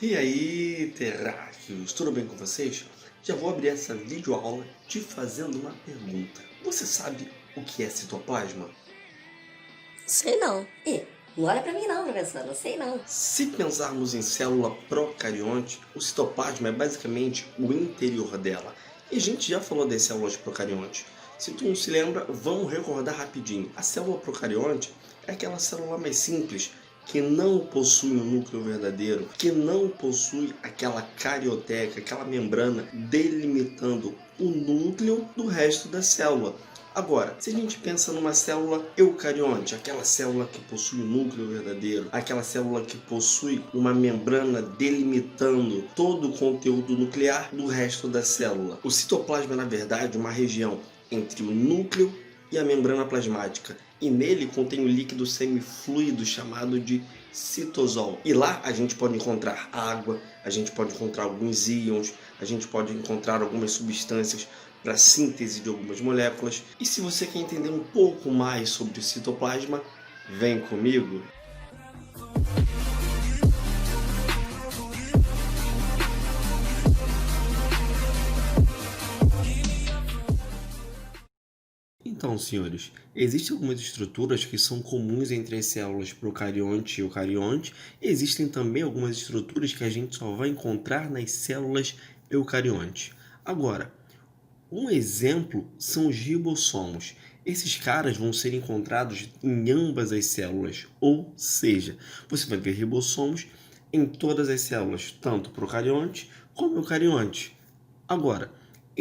E aí, terráqueos, tudo bem com vocês? Já vou abrir essa videoaula te fazendo uma pergunta. Você sabe o que é citoplasma? Sei não. Não olha pra mim não, professor, não sei não. Se pensarmos em célula procarionte, o citoplasma é basicamente o interior dela. E a gente já falou das células procariontes. Se tu não se lembra, vamos recordar rapidinho. A célula procarionte é aquela célula mais simples, que não possui um núcleo verdadeiro, que não possui aquela carioteca, aquela membrana delimitando o núcleo do resto da célula. Agora, se a gente pensa numa célula eucarionte, aquela célula que possui um núcleo verdadeiro, aquela célula que possui uma membrana delimitando todo o conteúdo nuclear do resto da célula. O citoplasma é, na verdade, uma região entre o núcleo e a membrana plasmática, e nele contém o líquido semifluido chamado de citosol. E lá a gente pode encontrar água, a gente pode encontrar alguns íons, a gente pode encontrar algumas substâncias para a síntese de algumas moléculas. E se você quer entender um pouco mais sobre o citoplasma, vem comigo! Então, senhores, existem algumas estruturas que são comuns entre as células procarionte e eucarionte, e existem também algumas estruturas que a gente só vai encontrar nas células eucariontes. Agora, um exemplo são os ribossomos. Esses caras vão ser encontrados em ambas as células, ou seja, você vai ver ribossomos em todas as células, tanto procarionte como eucarionte. Agora,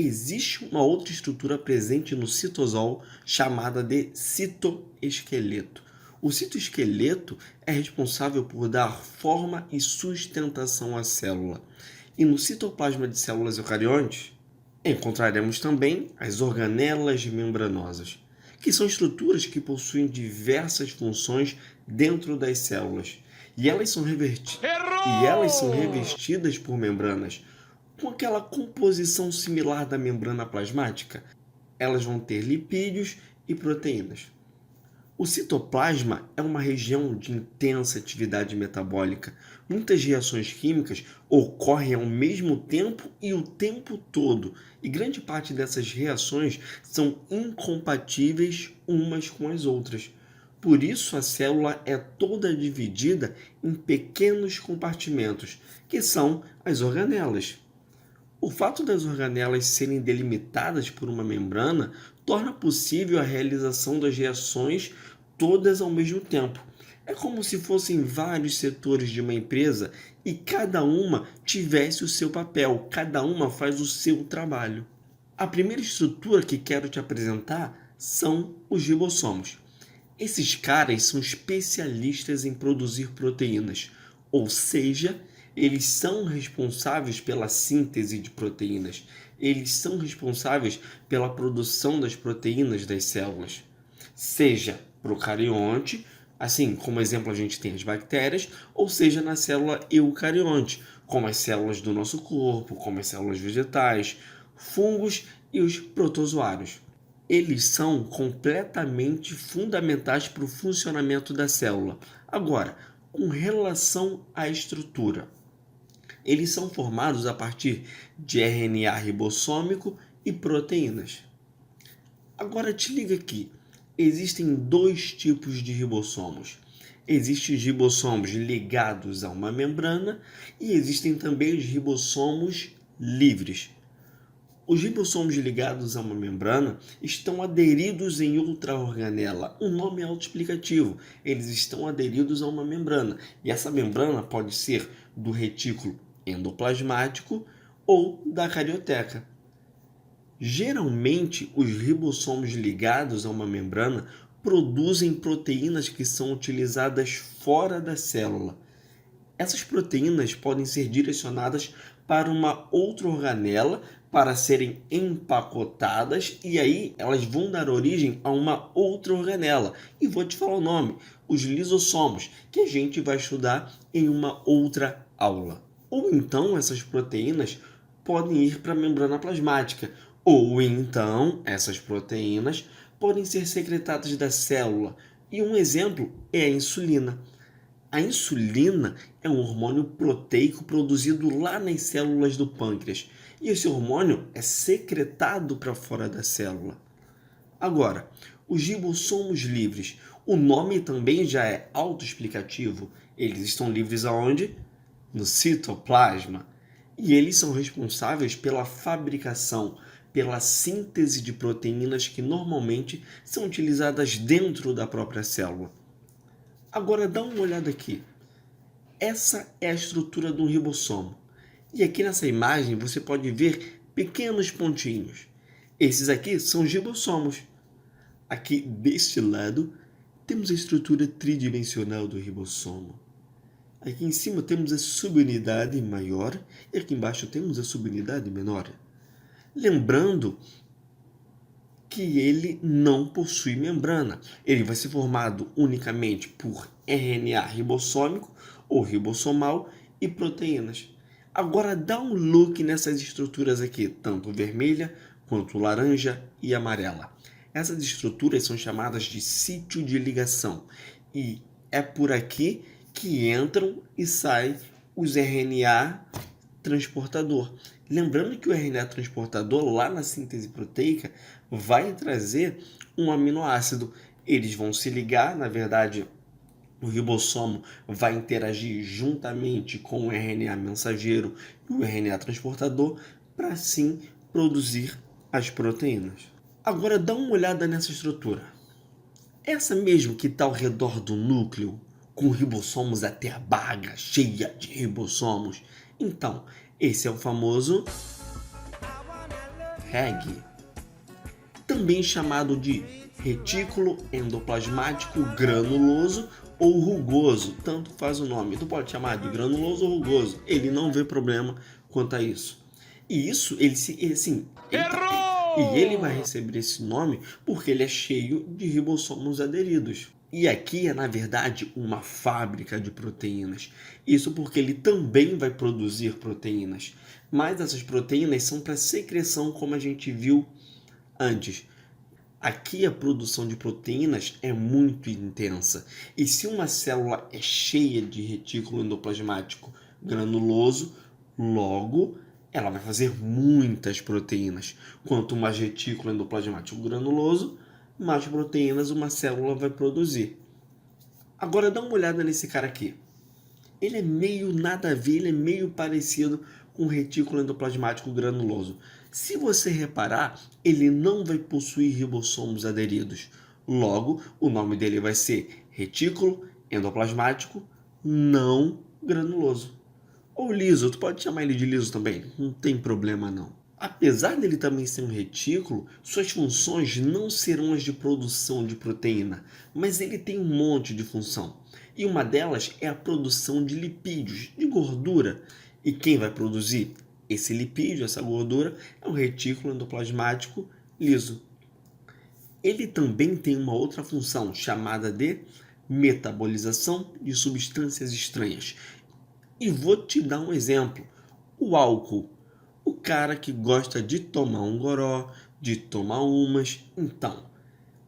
existe uma outra estrutura presente no citosol chamada de citoesqueleto. O citoesqueleto é responsável por dar forma e sustentação à célula. E no citoplasma de células eucariontes, encontraremos também as organelas membranosas, que são estruturas que possuem diversas funções dentro das células. E elas são revestidas por membranas, com aquela composição similar da membrana plasmática. Elas vão ter lipídios e proteínas. O citoplasma é uma região de intensa atividade metabólica. Muitas reações químicas ocorrem ao mesmo tempo e o tempo todo, e grande parte dessas reações são incompatíveis umas com as outras. Por isso, a célula é toda dividida em pequenos compartimentos, que são as organelas. O fato das organelas serem delimitadas por uma membrana torna possível a realização das reações todas ao mesmo tempo. É como se fossem vários setores de uma empresa e cada uma tivesse o seu papel, cada uma faz o seu trabalho. A primeira estrutura que quero te apresentar são os ribossomos. Esses caras são especialistas em produzir proteínas, ou seja, eles são responsáveis pela síntese de proteínas. Eles são responsáveis pela produção das proteínas das células. Seja procarionte, assim como exemplo a gente tem as bactérias, ou seja na célula eucarionte, como as células do nosso corpo, como as células vegetais, fungos e os protozoários. Eles são completamente fundamentais para o funcionamento da célula. Agora, com relação à estrutura, eles são formados a partir de RNA ribossômico e proteínas. Agora te liga aqui, existem dois tipos de ribossomos. Existem os ribossomos ligados a uma membrana e existem também os ribossomos livres. Os ribossomos ligados a uma membrana estão aderidos em outra organela. O nome é autoexplicativo. Eles estão aderidos a uma membrana. E essa membrana pode ser do retículo endoplasmático ou da carioteca. Geralmente, os ribossomos ligados a uma membrana produzem proteínas que são utilizadas fora da célula. Essas proteínas podem ser direcionadas para uma outra organela para serem empacotadas e aí elas vão dar origem a uma outra organela. E vou te falar o nome, os lisossomos, que a gente vai estudar em uma outra aula. Ou então essas proteínas podem ir para a membrana plasmática, ou então essas proteínas podem ser secretadas da célula. E um exemplo é a insulina. A insulina é um hormônio proteico produzido lá nas células do pâncreas, e esse hormônio é secretado para fora da célula. Agora, os ribossomos livres, o nome também já é autoexplicativo. Eles estão livres aonde? No citoplasma. E eles são responsáveis pela fabricação, pela síntese de proteínas que normalmente são utilizadas dentro da própria célula. Agora dá uma olhada aqui. Essa é a estrutura de um ribossomo. E aqui nessa imagem você pode ver pequenos pontinhos. Esses aqui são os ribossomos. Aqui deste lado temos a estrutura tridimensional do ribossomo. Aqui em cima temos a subunidade maior e aqui embaixo temos a subunidade menor. Lembrando que ele não possui membrana. Ele vai ser formado unicamente por RNA ribossômico ou ribossomal e proteínas. Agora dá um look nessas estruturas aqui, tanto vermelha quanto laranja e amarela. Essas estruturas são chamadas de sítio de ligação e é por aqui que entram e saem os RNA transportador. Lembrando que o RNA transportador, lá na síntese proteica, vai trazer um aminoácido. Eles vão se ligar, na verdade, o ribossomo vai interagir juntamente com o RNA mensageiro e o RNA transportador para assim produzir as proteínas. Agora dá uma olhada nessa estrutura. Essa mesmo que está ao redor do núcleo, com ribossomos até a baga, cheia de ribossomos. Então, esse é o famoso REG, também chamado de retículo endoplasmático granuloso ou rugoso, tanto faz o nome. Tu pode chamar de granuloso ou rugoso, ele não vê problema quanto a isso. E isso, ele vai receber esse nome porque ele é cheio de ribossomos aderidos. E aqui é, na verdade, uma fábrica de proteínas. Isso porque ele também vai produzir proteínas. Mas essas proteínas são para secreção, como a gente viu antes. Aqui a produção de proteínas é muito intensa. E se uma célula é cheia de retículo endoplasmático granuloso, logo ela vai fazer muitas proteínas. Quanto mais retículo endoplasmático granuloso, mais proteínas uma célula vai produzir. Agora dá uma olhada nesse cara aqui. Ele é meio nada a ver, ele é meio parecido com o retículo endoplasmático granuloso. Se você reparar, ele não vai possuir ribossomos aderidos. Logo, o nome dele vai ser retículo endoplasmático não granuloso. Ou liso, tu pode chamar ele de liso também, não tem problema não. Apesar dele também ser um retículo, suas funções não serão as de produção de proteína, mas ele tem um monte de função. E uma delas é a produção de lipídios, de gordura. E quem vai produzir esse lipídio, essa gordura, é o retículo endoplasmático liso. Ele também tem uma outra função chamada de metabolização de substâncias estranhas. E vou te dar um exemplo. O álcool. O cara que gosta de tomar um goró, de tomar umas. Então,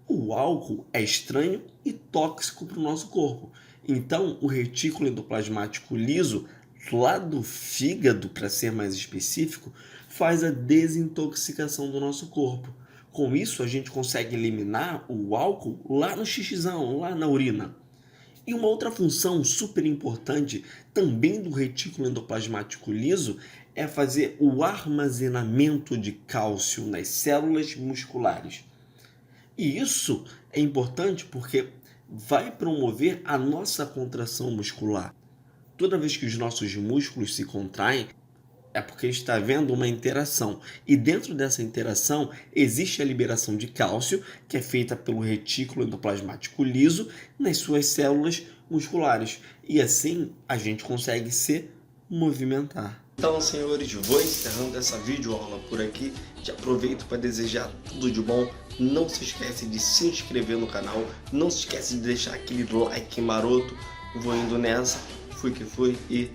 o álcool é estranho e tóxico para o nosso corpo. Então, o retículo endoplasmático liso, lá do fígado, para ser mais específico, faz a desintoxicação do nosso corpo. Com isso, a gente consegue eliminar o álcool lá no xixizão, lá na urina. E uma outra função super importante também do retículo endoplasmático liso é fazer o armazenamento de cálcio nas células musculares. E isso é importante porque vai promover a nossa contração muscular. Toda vez que os nossos músculos se contraem, é porque está havendo uma interação. E dentro dessa interação existe a liberação de cálcio, que é feita pelo retículo endoplasmático liso nas suas células musculares. E assim a gente consegue se movimentar. Então, senhores, vou encerrando essa videoaula por aqui. Te aproveito para desejar tudo de bom. Não se esquece de se inscrever no canal. Não se esquece de deixar aquele like maroto. Vou indo nessa. Fui que fui e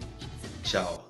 tchau.